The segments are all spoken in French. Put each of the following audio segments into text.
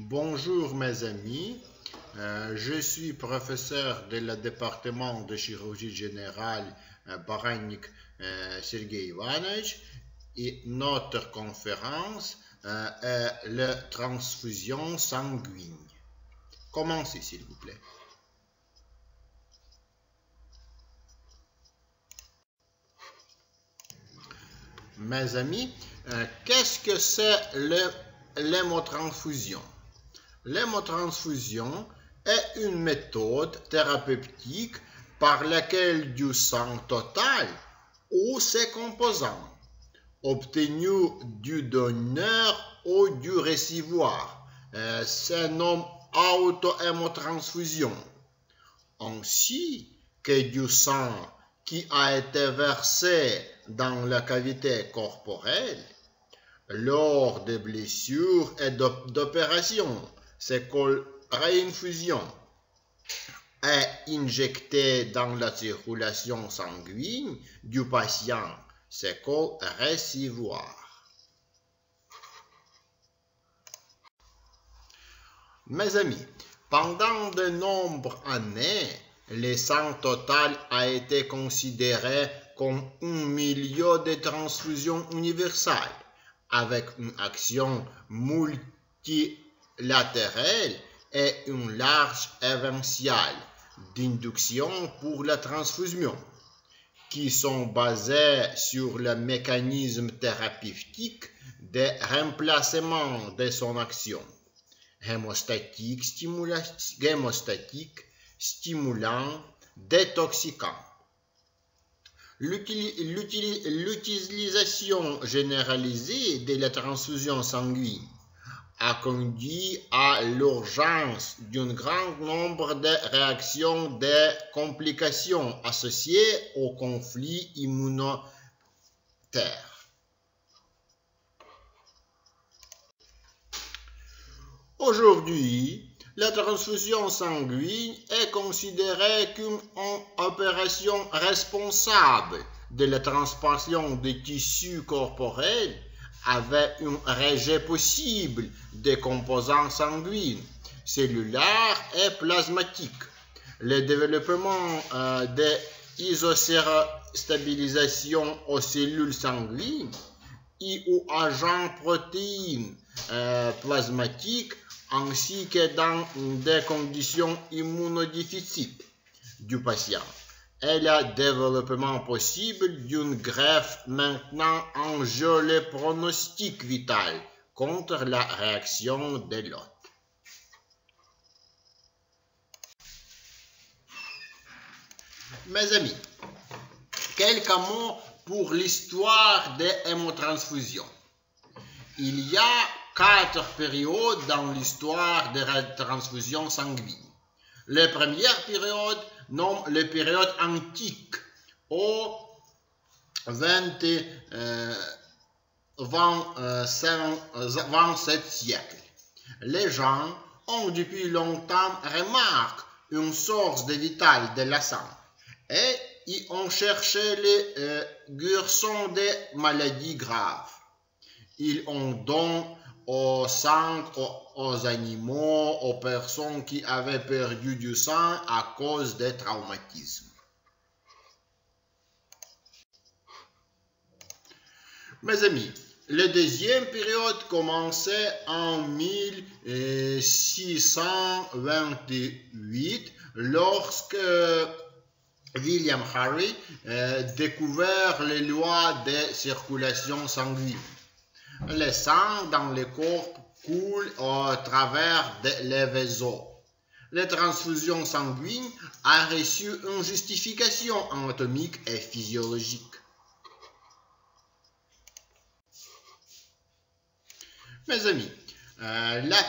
Bonjour mes amis, je suis professeur de le département de chirurgie générale Baranik Sergei Ivanovich et notre conférence est la transfusion sanguine. Commencez s'il vous plaît. Mes amis, qu'est-ce que c'est l'hémotransfusion? L'hémotransfusion est une méthode thérapeutique par laquelle du sang total ou ses composants, obtenu du donneur ou du récipiendaire, se nomme auto-hémotransfusion, ainsi que du sang qui a été versé dans la cavité corporelle lors des blessures et d'opérations. C'est called réinfusion, est injecté dans la circulation sanguine du patient. C'est called récipiendaire. Mes amis, pendant de nombreuses années, le sang total a été considéré comme un milieu de transfusion universelle, avec une action multilatérale et une large éventail d'inductions pour la transfusion, qui sont basées sur le mécanisme thérapeutique de remplacement de son action, hémostatique, stimulant, détoxicant. L'utilisation généralisée de la transfusion sanguine a conduit à l'urgence d'un grand nombre de réactions de complications associées au conflit immunitaire. Aujourd'hui, la transfusion sanguine est considérée comme une opération responsable de la transposition des tissus corporels avec un rejet possible des composants sanguines, cellulaires et plasmatiques. Le développement de l'isostabilisation aux cellules sanguines et aux agents protéines plasmatiques ainsi que dans des conditions immunodéficit du patient, et le développement possible d'une greffe maintenant en jeu le pronostic vital contre la réaction de l'hôte. Mes amis, quelques mots pour l'histoire des hémotransfusions. Il y a 4 périodes dans l'histoire de la transfusion sanguine. La première période nomme la période antique au 27e siècle. Les gens ont depuis longtemps remarqué une source de vital de la sang et y ont cherché les guérissons des maladies graves. Ils ont donné au sang aux animaux, aux personnes qui avaient perdu du sang à cause des traumatismes. Mes amis, la deuxième période commençait en 1628 lorsque William Harvey découvert les lois de circulation sanguine. Le sang dans le corps coule au travers les vaisseaux. La transfusion sanguine a reçu une justification anatomique et physiologique. Mes amis, la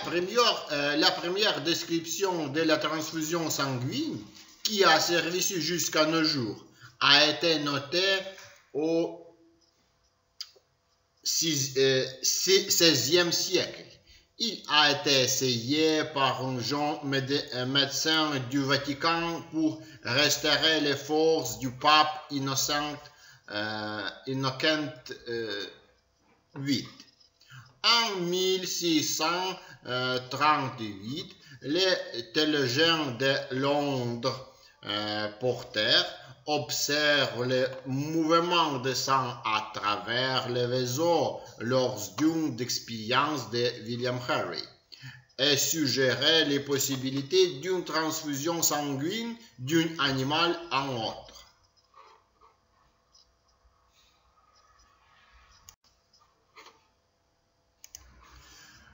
première description de la transfusion sanguine qui a servi jusqu'à nos jours a été notée au 16e siècle. Il a été essayé par un jeune médecin du Vatican pour restaurer les forces du pape Innocent VIII. En 1638, les théologiens de Londres Porter observent le mouvement de sang à travers le vaisseau lors d'une expérience de William Harry et suggéraient les possibilités d'une transfusion sanguine d'un animal à un autre.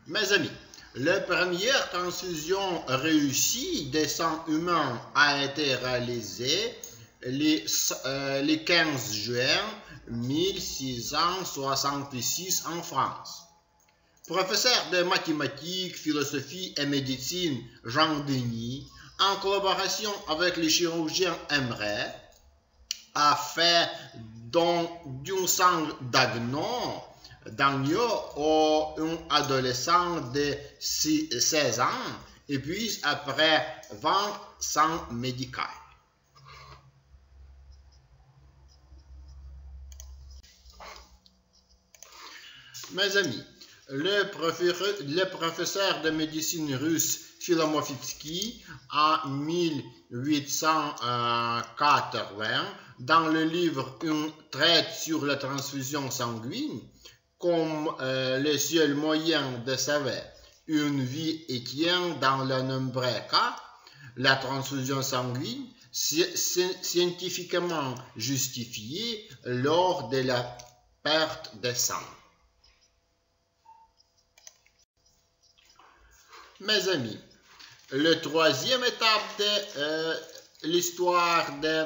Mes amis, la première transfusion réussie de sang humain a été réalisée le 15 juin 1666 en France. Professeur de mathématiques, philosophie et médecine Jean Denis, en collaboration avec le chirurgien Emmerich, a fait don d'un sang d'agneau à un adolescent de 16 ans et puis après 20 sangs médicaux. Mes amis, le professeur de médecine russe Philomophitsky en 1880, dans le livre Un traité sur la transfusion sanguine, comme le seul moyen de sauver une vie et tient dans de nombreux cas, la transfusion sanguine scientifiquement justifiée lors de la perte de sang. Mes amis, la troisième étape de l'histoire de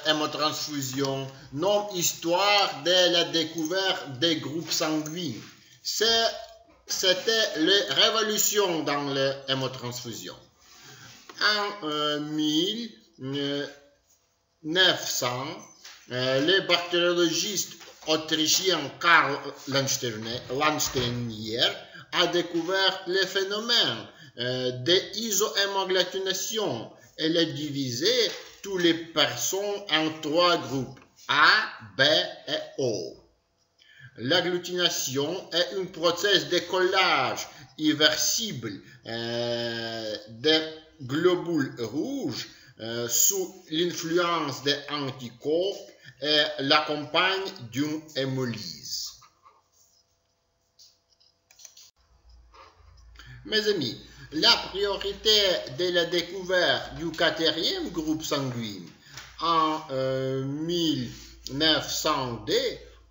l'hémotransfusion, non histoire de la découverte des groupes sanguins. C'était la révolution dans l'hémotransfusion. En 1900, le bactériologiste autrichien Karl Landsteiner a découvert le phénomène de l'isohémoagglutination. Elle a divisé toutes les personnes en 3 groupes, A, B et O. L'agglutination est un processus de collage irréversible des globules rouges sous l'influence des anticorps et l'accompagne d'une hémolyse. Mes amis, la priorité de la découverte du 4e groupe sanguin en 1902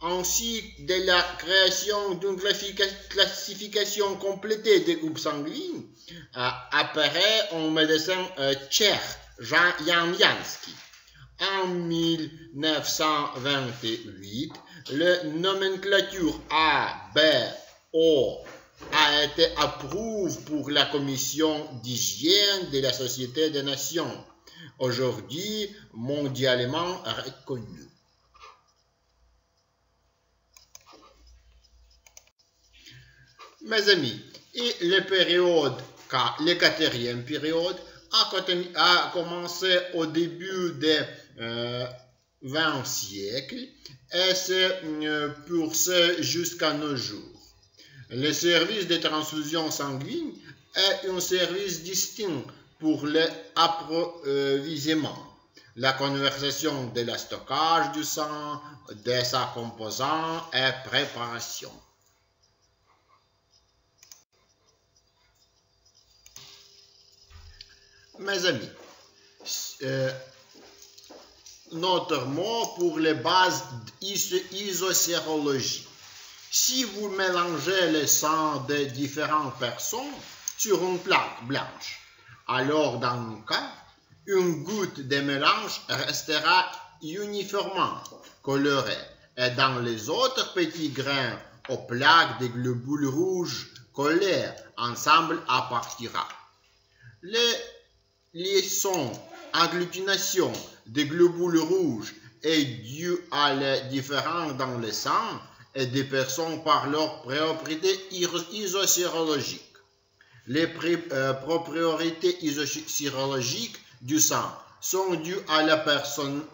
ainsi que de la création d'une classification complétée des groupes sanguins apparaît en médecin tchèque Jan Jansky. En 1928, la nomenclature A, B, O a été approuvée pour la Commission d'hygiène de la Société des Nations, aujourd'hui mondialement reconnue. Mes amis, et la le 4e période a commencé au début du XX siècle et se poursuit jusqu'à nos jours. Le service de transfusion sanguine est un service distinct pour l'approvisionnement, la conversion de la stockage du sang, de sa composante et préparation. Mes amis, notre mot pour les bases d'isosérologie. Si vous mélangez le sang de différentes personnes sur une plaque blanche, alors dans un cas, une goutte de mélange restera uniformément colorée et dans les autres petits grains aux plaques de globules rouges collés ensemble appartira. Les liaisons agglutination des globules rouges est due à la différence dans le sang et des personnes par leur propriété isosérologique. Les propriétés isosérologiques du sang sont dues à la personne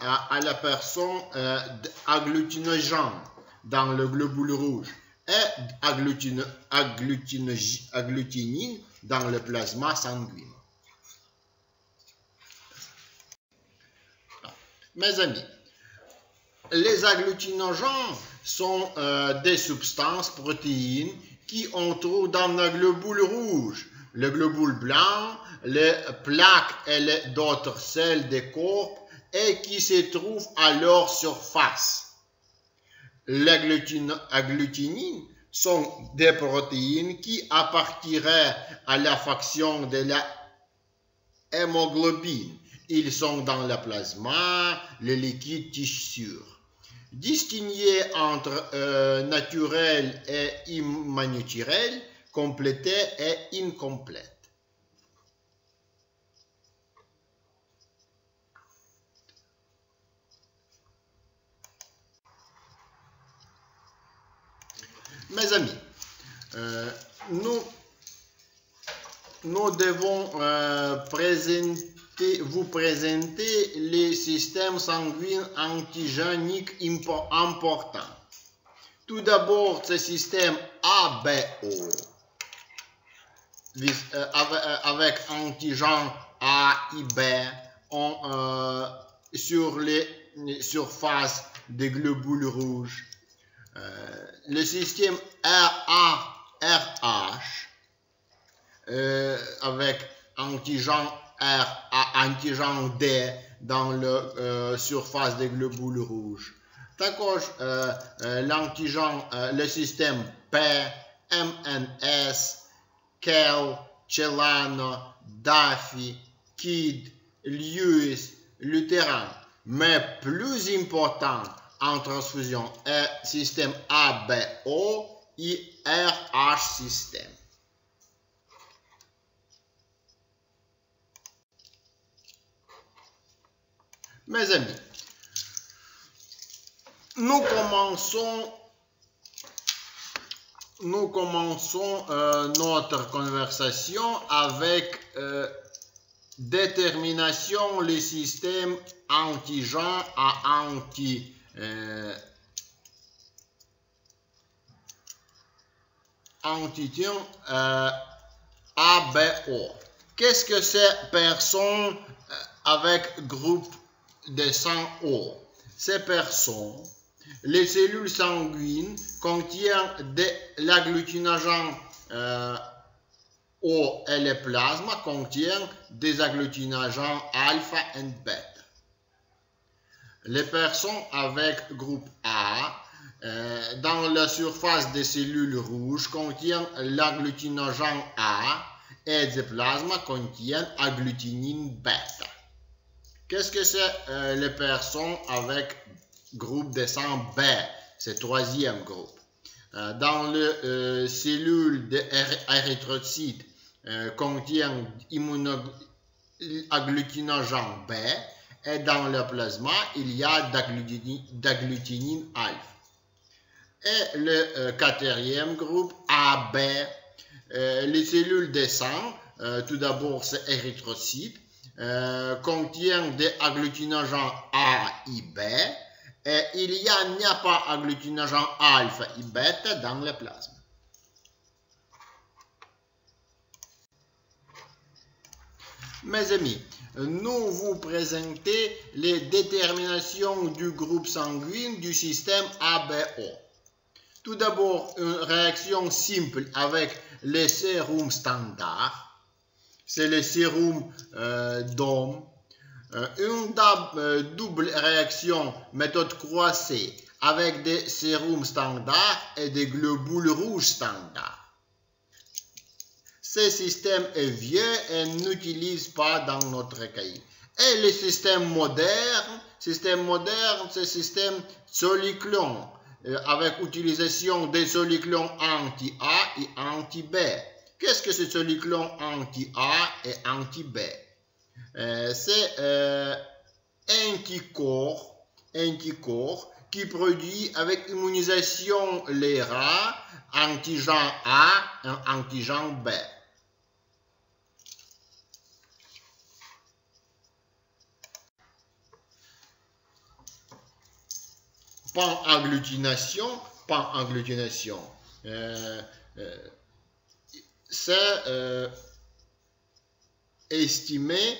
agglutinogène dans le globule rouge, et agglutinine dans le plasma sanguin. Mes amis, les agglutinogènes sont des substances protéines qui on trouve dans le globule rouge, le globule blanc, les plaques et d'autres cells des corps et qui se trouvent à leur surface. Les agglutinines sont des protéines qui appartiendraient à la faction de la hémoglobine. Ils sont dans le plasma, le liquide tissu. Distinguer entre naturel et immaturel, complété et incomplète. Mes amis, nous devons vous présenter les systèmes sanguins antigéniques importants. Tout d'abord, ce système ABO, avec antigènes A et B sur les surfaces des globules rouges. Le système RH avec antigène R à antigène D dans la surface des globules rouges. D'accord, l'antigène, le système P, MNS, Kell, Celano, Daffy, Kidd, Lewis, Lutheran, mais plus important en transfusion est système ABO et RH système. Mes amis, nous commençons notre conversation avec détermination les systèmes antigènes à antigène ABO. Qu'est-ce que c'est personne avec groupe de sang O? Ces personnes, les cellules sanguines contiennent de l'agglutinogène O et le plasma contiennent des agglutinogènes alpha et bêta. Les personnes avec groupe A dans la surface des cellules rouges contiennent l'agglutinogène A et le plasma contiennent agglutinine bêta. Qu'est-ce que c'est les personnes avec groupe de sang B? C'est le troisième groupe. Dans les cellules d'érythrocytes contiennent agglutinogène B et dans le plasma, il y a d'agglutinine alpha. Et le quatrième groupe AB, les cellules de sang, tout d'abord c'est érythrocytes, contiennent des agglutinogènes A et B et il n'y a pas agglutinogène alpha et bêta dans le plasma. Mes amis, nous vous présentons les déterminations du groupe sanguin du système ABO. Tout d'abord, une réaction simple avec les sérums standards. C'est le sérum d'homme. Une double réaction méthode croisée avec des sérums standards et des globules rouges standards. Ce système est vieux et n'utilise pas dans notre cahier. Et le système moderne, c'est le système Soliclone avec utilisation des soliclones anti-A et anti-B. Qu'est-ce que c'est soliclone anti-A et anti-B? C'est anticorps qui produit avec immunisation les rats antigène A et antigène B. Pan-agglutination. c'est estimé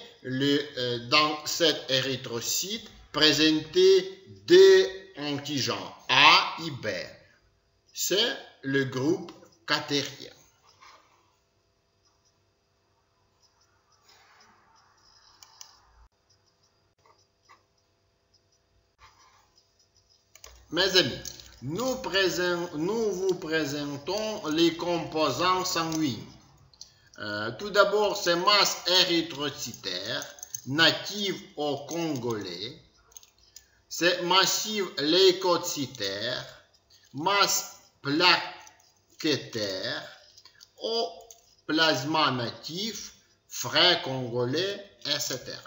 dans cet érythrocyte présenter deux antigènes A et B. C'est le groupe quaternien. Mes amis, nous vous présentons les composants sanguins. Tout d'abord, c'est masse érythrocytaire native au Congolais. C'est massive leucocytaire, masse plaquettaire, au plasma natif, frais congolais, etc.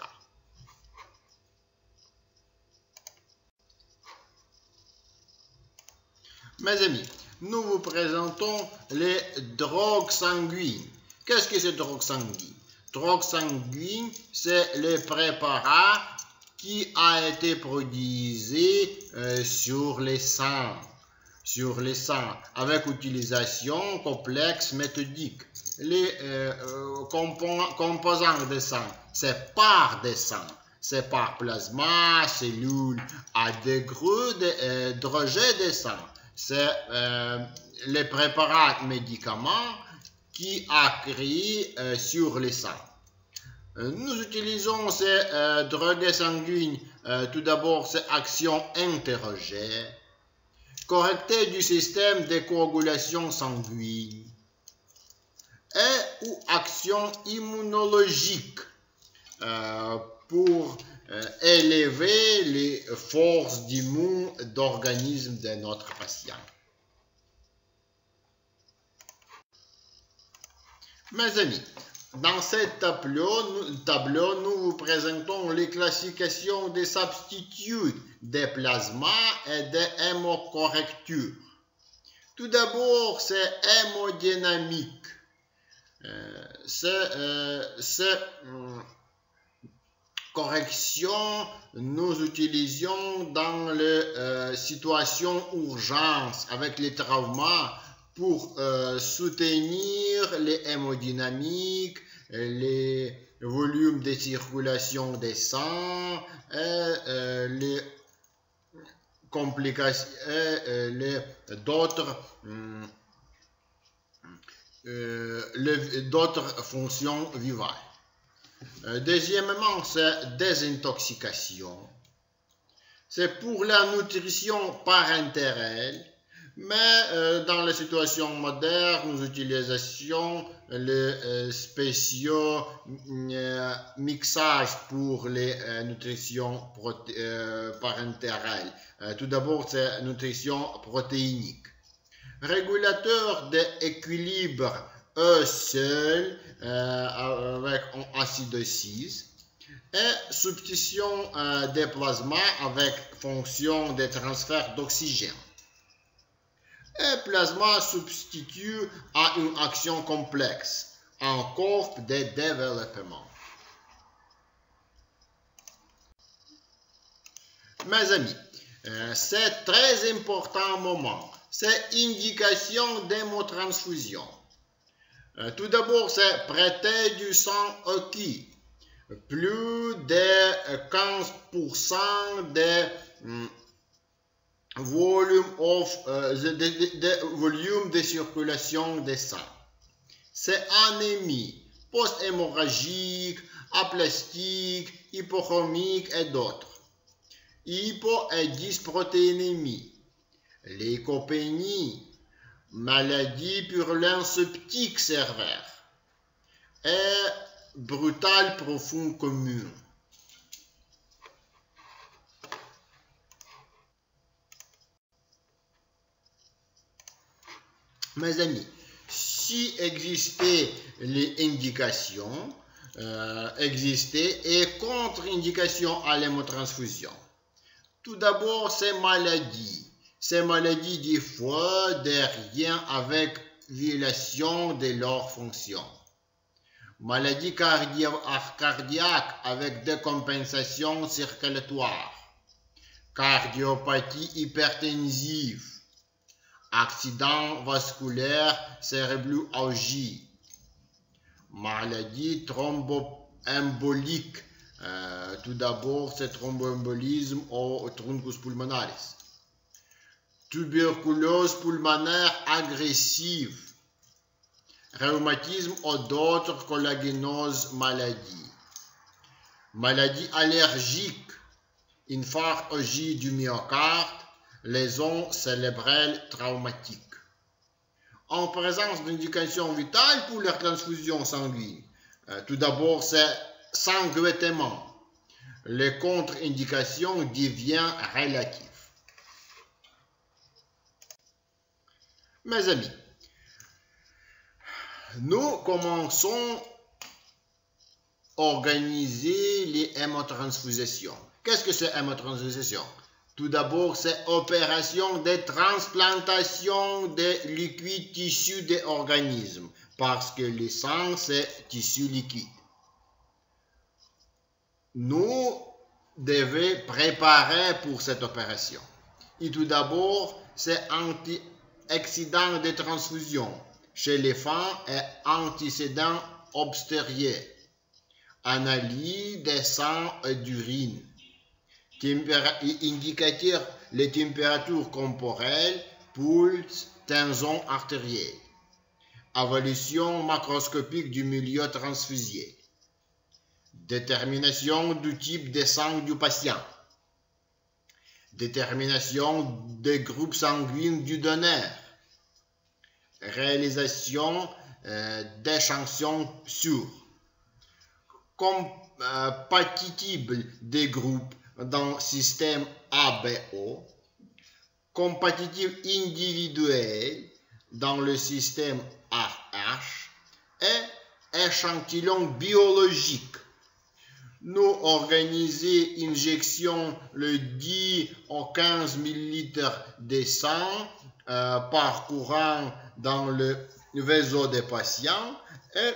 Mes amis, nous vous présentons les drogues sanguines. Qu'est-ce que c'est drogue sanguine? Drogue sanguine, c'est le préparat qui a été produit sur les sangs, avec utilisation complexe méthodique. Les composants de sang, c'est par des sangs. C'est par plasma, cellules à degrés de rejet de sang. C'est les préparats médicaments qui a créé sur les sangs. Nous utilisons ces drogues sanguines, tout d'abord, c'est action interrogée, correctée du système de coagulation sanguine et ou action immunologique pour élever les forces d'immun d'organisme de notre patient. Mes amis, dans ce tableau, nous vous présentons les classifications des substituts des plasmas et des hémocorrectures. Tout d'abord, c'est hémodynamique. Correction, nous utilisions dans les situations urgence avec les traumas pour soutenir les hémodynamiques, les volumes de circulation des sangs et les complications, d'autres fonctions vitales. Deuxièmement, c'est désintoxication. C'est pour la nutrition parentale, mais dans les situations modernes, nous utilisons les spéciaux mixages pour les nutritions parentales. Tout d'abord, c'est nutrition protéinique. Régulateur d'équilibre seul avec acide 6 et substitution des plasmas avec fonction de transfert d'oxygène. Et plasma substitue à une action complexe en cours de développement. Mes amis, c'est très important moment. C'est indication d'hémotransfusion. Tout d'abord, c'est prêter du sang acquis. Plus de 15% de volume de circulation des sangs. C'est anémie, post-hémorragique, aplastique, hypochromique et d'autres. Hypo et dysprotéinémie, leucopénie, maladie purulente septique sévère et brutale profonde commune. Mes amis, si existaient les indications, existaient et contre-indications à l'hémotransfusion. Tout d'abord, ces maladies du foie de rien avec violation de leur fonction. Maladie cardiaque avec décompensation circulatoire. Cardiopathie hypertensive. accident vasculaire cérébro-algie, maladie thromboembolique. Tout d'abord, c'est thromboembolisme au truncus pulmonaris. Tuberculose pulmonaire agressive, rhumatisme ou d'autres collagénoses maladies. Maladie allergique, infarctologie du myocarde, lésions cérébrales traumatiques. En présence d'indications vitales pour la transfusion sanguine, tout d'abord, c'est sangsutement. Les contre-indications deviennent relatives. Mes amis, nous commençons à organiser les hémotransfusions. Qu'est-ce que c'est hémotransfusion? Tout d'abord, c'est opération de transplantation de liquides tissus des organismes, parce que le sang, c'est tissu liquide. Nous devons préparer pour cette opération. Et tout d'abord, c'est anti-excédent de transfusion chez les femmes et antécédents obstériens, analyse des sangs et d'urine, indicateur les températures corporelles, pulse, tension artérielle, évaluation macroscopique du milieu transfusé, détermination du type de sang du patient, détermination des groupes sanguins du donneur, réalisation d'échantillons sûrs, compatible des groupes dans le système ABO, compatible individuel dans le système RH et échantillon biologique. Nous organisons injection le 10 au 15 ml de sang parcourant dans le vaisseau des patients et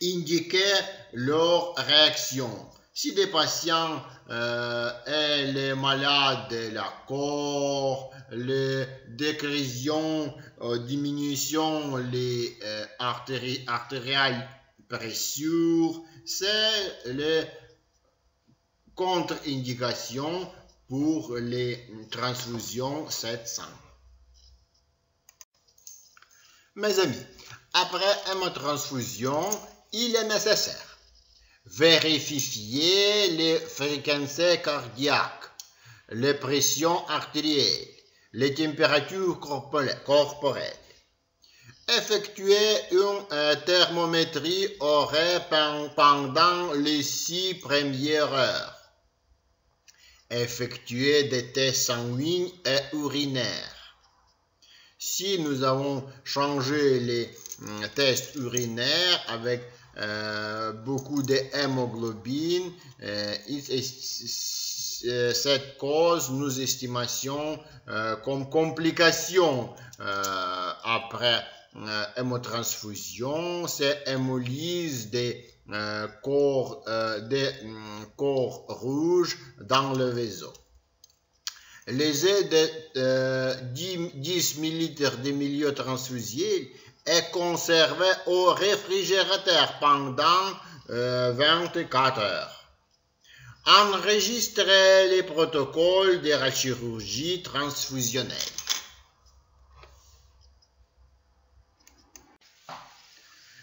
indiquer leur réaction. Si des patients les malades de la corps, les décrétions, diminution les artériales pressure, c'est les contre-indications pour les transfusions 700. Mes amis, après hémotransfusion, il est nécessaire vérifier les fréquences cardiaques, les pressions artérielles, les températures corporelles. Effectuer une thermométrie horaire pendant les 6 premières heures. Effectuer des tests sanguins et urinaires. Si nous avons changé les tests urinaires avec beaucoup d'hémoglobine, cette cause nous estimons comme complication après hémotransfusion, c'est hémolyse des corps rouges dans le vaisseau. Les aides de 10 ml de milieu transfusé est conservé au réfrigérateur pendant 24 heures. Enregistrez les protocoles de la chirurgie transfusionnelle.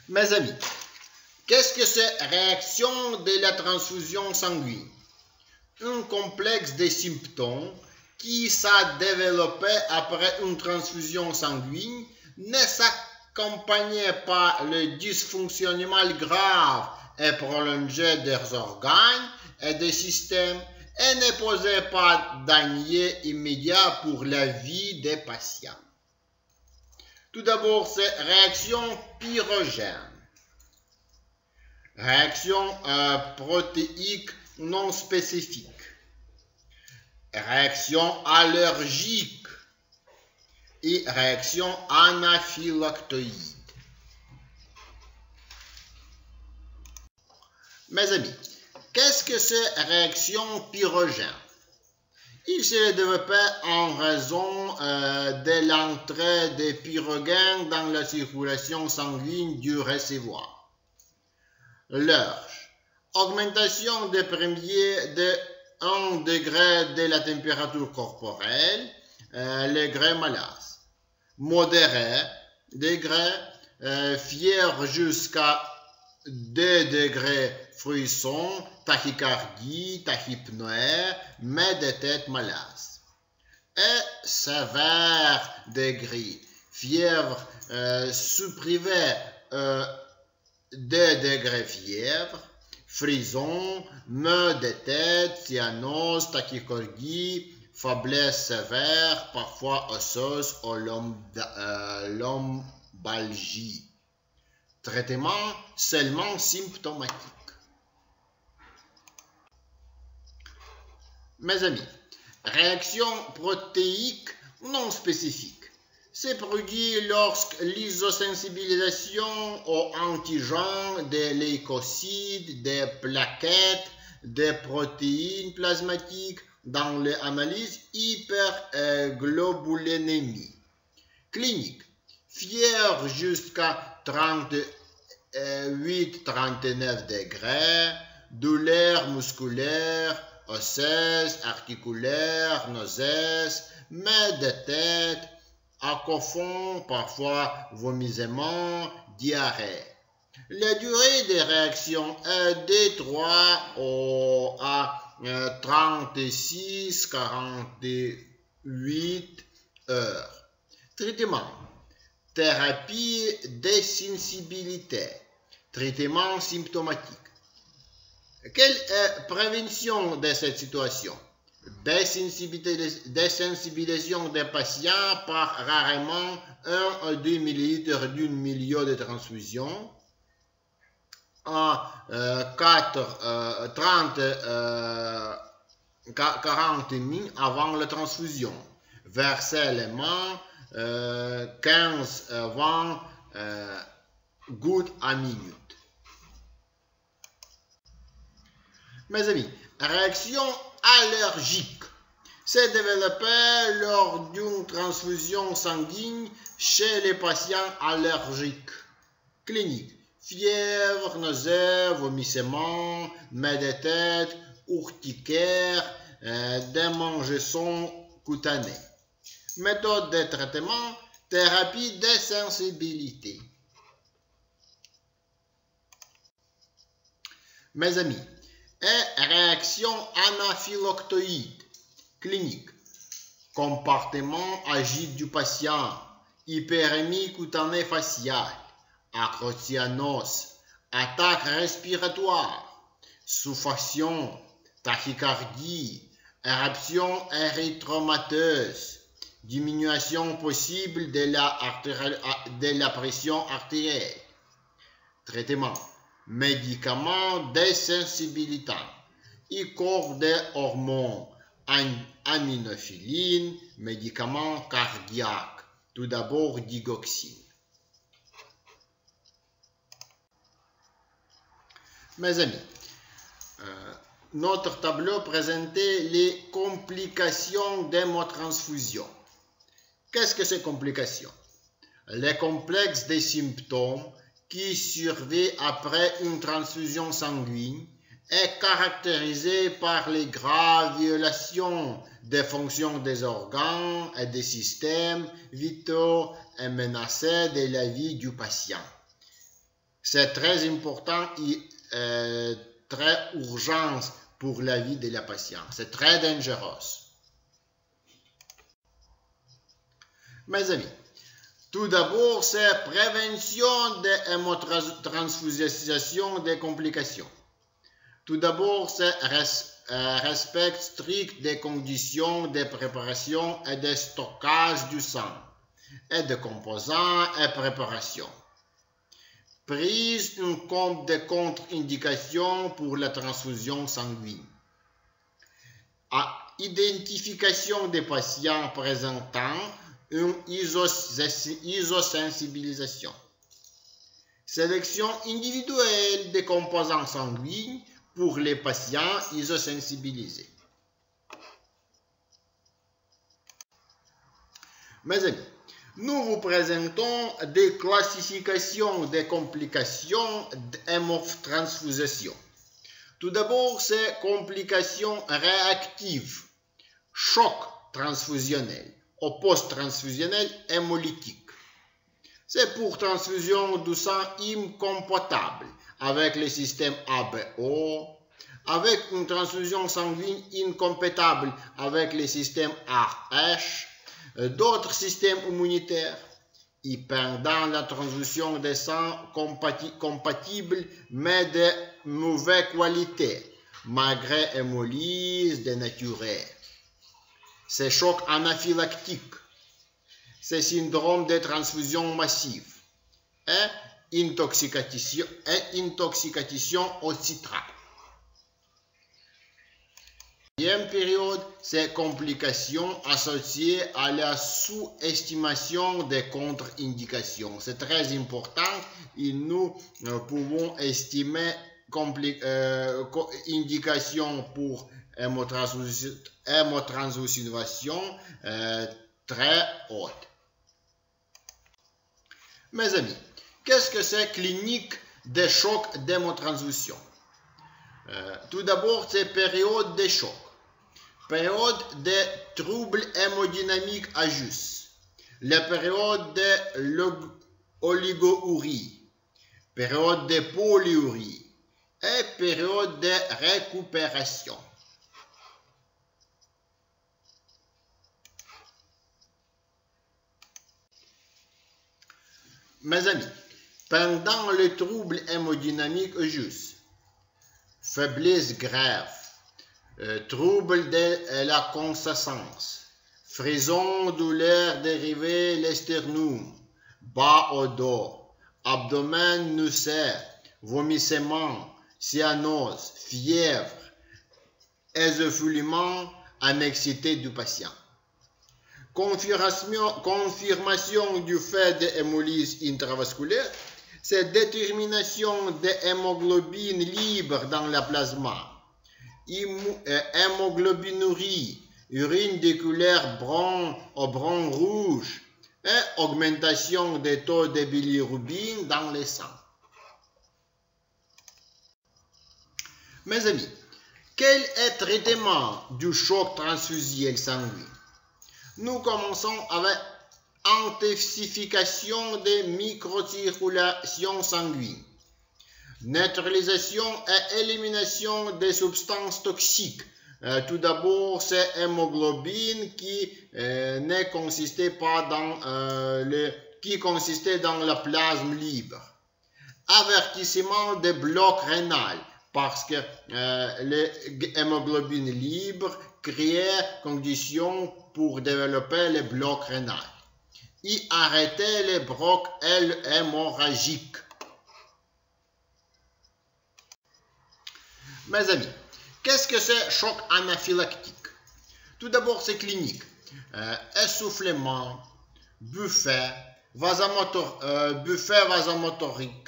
Mes amis, qu'est-ce que c'est réaction de la transfusion sanguine? Un complexe de symptômes qui s'est développé après une transfusion sanguine ne s'accompagnait pas le dysfonctionnement grave et prolongé des organes et des systèmes et ne posait pas danger immédiat pour la vie des patients. Tout d'abord, c'est réaction pyrogène. Réaction protéique non spécifique. Réaction allergique et réaction anaphylactoïde. Mes amis, qu'est-ce que c'est réaction pyrogène? Il s'est développé en raison de l'entrée des pyrogènes dans la circulation sanguine du réservoir. L'urge. Augmentation de 1 degré de la température corporelle, le gré malaise. Modéré, degré, fièvre jusqu'à 2 degrés frisson, tachycardie, tachypnoée, mais de tête malaise. Et sévère degré, fièvre supprivée 2 degrés fièvre, frisson, maux de tête, cyanose, tachycardie, faiblesse sévère, parfois osseuse ou lombalgie. Traitement seulement symptomatique. Mes amis, réaction protéique non spécifique. C'est produit lorsque l'isosensibilisation aux antigènes des leucocytes, des plaquettes, des protéines plasmatiques dans l'analyse hyperglobulinémie. Clinique. Fièvre jusqu'à 38-39 degrés, douleur musculaire, osseuse, articulaire, nauseuse, mal de tête, acouphon, parfois vomissement, diarrhée. La durée des réactions est de 3 à 36-48 heures. Traitement. Thérapie désensibilité. Traitement symptomatique. Quelle est la prévention de cette situation? Désensibilisation des patients par rarement 1 à 2 ml d'une million de transfusion à 40 minutes avant la transfusion. Verser les mains 15-20 gouttes à minute. Mes amis, réaction allergique s'est développée lors d'une transfusion sanguine chez les patients allergiques. Clinique. Fièvre, nausée, vomissement, mal de tête, urticaire, démangeaisons cutanées. Méthode de traitement, thérapie désensibilité. Mes amis, et réaction anaphylactoïde clinique. Comportement agite du patient, hyperémie cutanée faciale, acrocyanose, attaque respiratoire, suffocation, tachycardie, éruption érythromateuse, diminution possible de la pression artérielle. Traitement. Médicaments désensibilisants, corps de hormones, aminophiline, médicaments cardiaques. Tout d'abord, digoxine. Mes amis, notre tableau présentait les complications d'hémotransfusion. Qu'est-ce que ces complications? Les complexes des symptômes qui survient après une transfusion sanguine est caractérisé par les graves violations des fonctions des organes et des systèmes vitaux et menacés de la vie du patient. C'est très important et très urgent pour la vie de la patiente. C'est très dangereux. Mes amis, tout d'abord, c'est prévention de hémotransfusion des complications. Tout d'abord, c'est respect strict des conditions de préparation et de stockage du sang et de composants et préparation. Prise en compte des contre-indications pour la transfusion sanguine. Identification des patients présentant une isosensibilisation. Sélection individuelle des composants sanguins pour les patients isosensibilisés. Mes amis, nous vous présentons des classifications des complications d'hémotransfusion. Tout d'abord, c'est complications réactives, choc transfusionnel ou post-transfusionnel hémolytique. C'est pour transfusion du sang incompatible avec le système ABO, avec une transfusion sanguine incompatible avec le système RH, d'autres systèmes immunitaires, et pendant la transfusion de sang compatible mais de mauvaise qualité, malgré hémolyse dénaturée. C'est choc anaphylactique, c'est syndrome de transfusion massive et intoxication au citrate. Deuxième période, c'est complications associées à la sous-estimation des contre-indications. C'est très important et nous pouvons estimer indications pour hémotransfusion très hautes. Mes amis, qu'est-ce que c'est clinique des chocs d'hémotransfusion? Tout d'abord, c'est période de choc. Période de troubles hémodynamiques ajustés, la période de oligourie, période de polyurie et période de récupération. Mes amis, pendant les troubles hémodynamiques ajustés, faiblesse grave, trouble de la consistance, frisson, douleur dérivée l'esternum, bas au dos, abdomen ulcère, vomissement, cyanose, fièvre, essoufflement, annexité du patient. Confirmation du fait de hémolyse intravasculaire, c'est détermination de hémoglobine libre dans le plasma. Hémoglobinurie, urine de couleur brun au brun rouge et augmentation des taux de bilirubine dans le sang. Mes amis, quel est le traitement du choc transfusionnel sanguin? Nous commençons avec intensification des microcirculations sanguines, neutralisation et élimination des substances toxiques. Tout d'abord, c'est hémoglobine qui consistait dans le plasme libre. Avertissement des blocs rénal parce que l'hémoglobine libre crée conditions pour développer les blocs rénal et arrêter les blocs hémorragiques. Mes amis, qu'est-ce que c'est choc anaphylactique? Tout d'abord, c'est clinique. Essoufflement, buffet vasomotorique,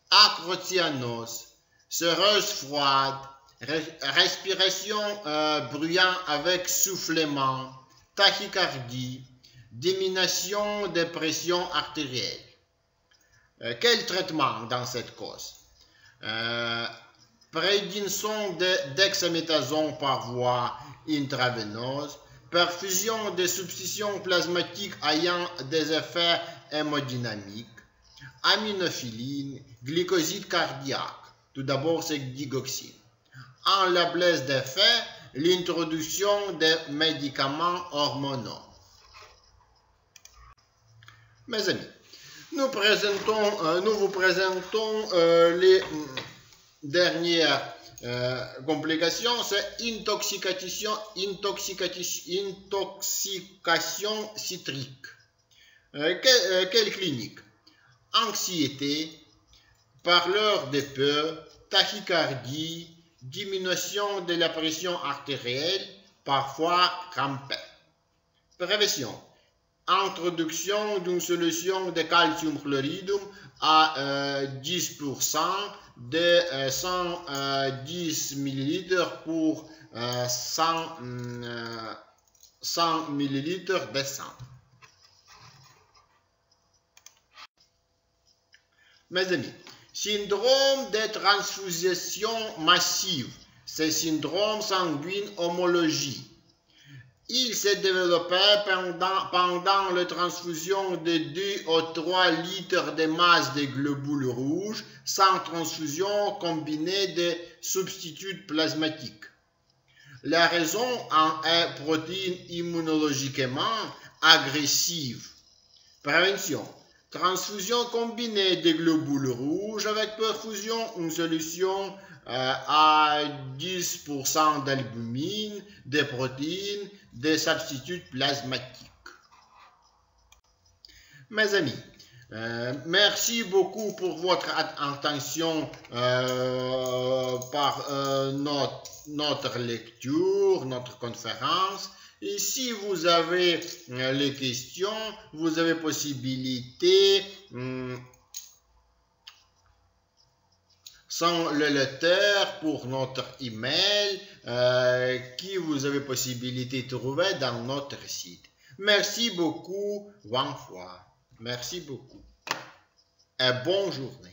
acrocyanose, séreuse froide, respiration bruyante avec soufflement, tachycardie, diminution de pression artérielle. Quel traitement dans cette cause? Prédinson de dexaméthasone par voie intraveineuse, perfusion de substitutions plasmatiques ayant des effets hémodynamiques, aminophiline, glycoside cardiaque. Tout d'abord, c'est digoxine. En l'absence d'effet, l'introduction de médicaments hormonaux. Mes amis, nous vous présentons les dernières complications, c'est intoxication citrique. Quelle clinique? Anxiété, parleur de peur, tachycardie, diminution de la pression artérielle, parfois crampée. Prévention. Introduction d'une solution de calcium chloride à 10% de 110 ml pour 100 ml de sang. Mes amis, syndrome de transfusion massive, c'est syndrome sanguine homologie. Il s'est développé pendant la transfusion de 2 ou 3 litres de masse de globules rouges sans transfusion combinée de substituts plasmatiques. La raison en est protéine immunologiquement agressive. Prévention. Transfusion combinée de globules rouges avec perfusion, une solution à 10% d'albumine, des protéines, des substituts plasmatiques. Mes amis, merci beaucoup pour votre attention par notre lecture, notre conférence. Et si vous avez les questions, vous avez possibilité, sans le lecteur, pour notre email, qui vous avez possibilité de trouver dans notre site. Merci beaucoup, 20 fois. Merci beaucoup. Et bonne journée.